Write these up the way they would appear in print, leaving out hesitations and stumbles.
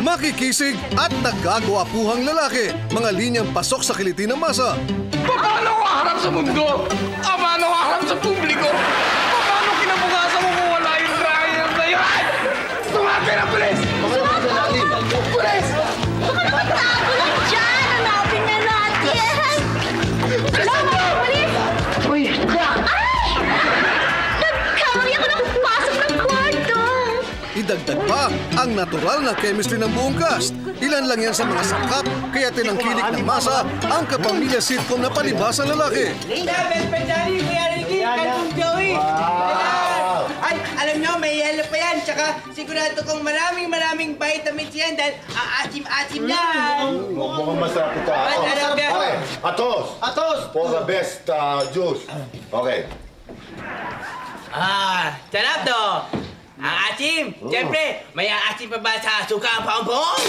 Makikisig at nagkagwapuhang lalaki. Mga linyang pasok sa kiliti ng masa. Paano ka harap sa mundo? Paano ka harap sa publiko? Paano kinabukasan mo kung wala yung dryer na yun? Tumapit na, pulis! Pulis! Baka naman tago lang dyan! Hanapin na natin! Salamat! Malis! Uy, Ay! Nagkamali ako ng pasok ng kwarto! Idagdag pa ang natural na chemistry ng buong cast. Ilan lang yan sa mga sangkap, kaya tinangkilik ng masa ang kapamilya sitcom na palibhasa lalaki. Best friend Johnny, Kuya Ricky, Kantong Joey. Ayan. Ay, alam nyo, may yellow pa yan. Tsaka sigurado kong maraming vitamins yan dahil aasim-asim yan. Mukhang masarap ito. Okay, atos. Atos. For the best juice. Okay. Sarap to. Ang asim. Siyempre, may aasim pa ba sa suka ang paong-paong?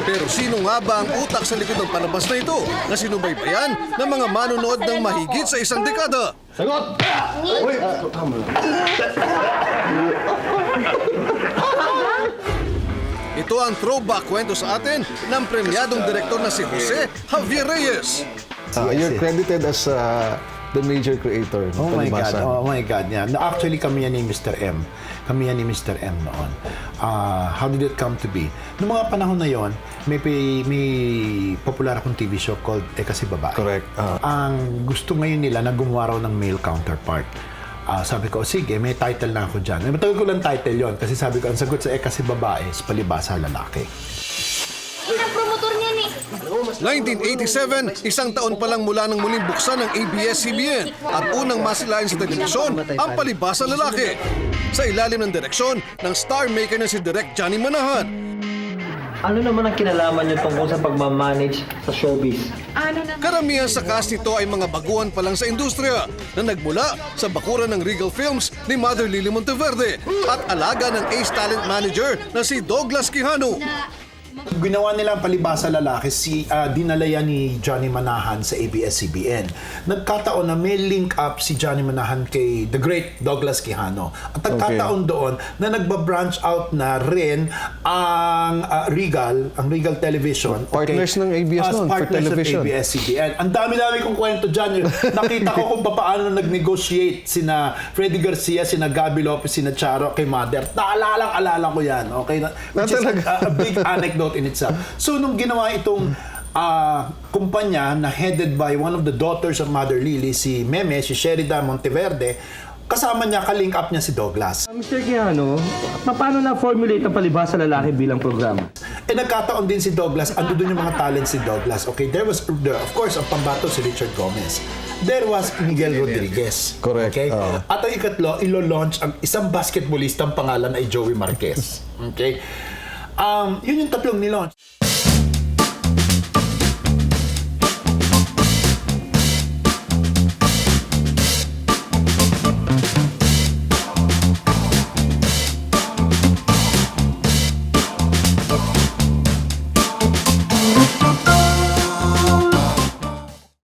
Pero sino nga ba ang utak sa likod ng palabas na ito na sinubaybayan ng mga manonood ng mahigit sa isang dekada? Ito ang throwback kwento sa atin ng premyadong direktor na si Jose Javier Reyes. You're credited as the major creator. ng Oh my God, Palibasan. oh my God. Yeah. No, actually, kami yan ni Mr. M. Kami yan ni Mr. M noon. How did it come to be? Noong mga panahon na yon, may popular akong TV show called Kasi Babae. Correct. Ang gusto ngayon nila na gumawa raw ng male counterpart. Sabi ko, sige, may title na ako dyan. Matagal ko lang title yon kasi sabi ko, ang sagot sa Kasi Babae is palibasa lalaki. Yan ang promotor niyan eh. 1987, isang taon pa lang mula nang muling buksan ng ABS-CBN at unang masilayan sa telebisyon ang palibasa lalaki. Sa ilalim ng direksyon ng star maker na si Direk Johnny Manahan. Ano naman ang kinalaman niyo tungkol sa pagmamanage sa showbiz? Karamihan sa cast nito ay mga baguhan pa lang sa industriya na nagmula sa bakuran ng Regal Films ni Mother Lily Monteverde at alaga ng ace talent manager na si Douglas Quijano. Ginawa nila ang palibasa lalaki, dinala yan ni Johnny Manahan sa ABS-CBN. Nagkataon na may link up si Johnny Manahan kay the great Douglas Quijano. At nagkataon doon na nagbabranch out na rin ang ang Regal Television. Partners ng ABS noon, for Partners television. ng ABS-CBN. Ang dami-dami kong kwento dyan. Nakita ko kung paano nag-negotiate sina Freddy Garcia, sina Gabby Lopez, sina Charo kay Mother. Alala ko yan. Okay? Which is a big anecdote in itself. So, nung ginawa itong kumpanya na headed by one of the daughters of Mother Lily, si Meme, si Sherida Monteverde, kasama niya, ka-link up niya si Douglas. Mr. Quijano, paano na-formulate ang palibasa lalaki bilang programa? Nagkataon din si Douglas, ando doon yung mga talent si Douglas. Okay, there was, of course, ang pambato si Richard Gomez. There was Miguel Rodriguez. Correct. Okay? At ang ikatlo, ilo-launch ang isang basketballista ang pangalan ay Joey Marquez. Okay? Yun yung tatlong nilaunch.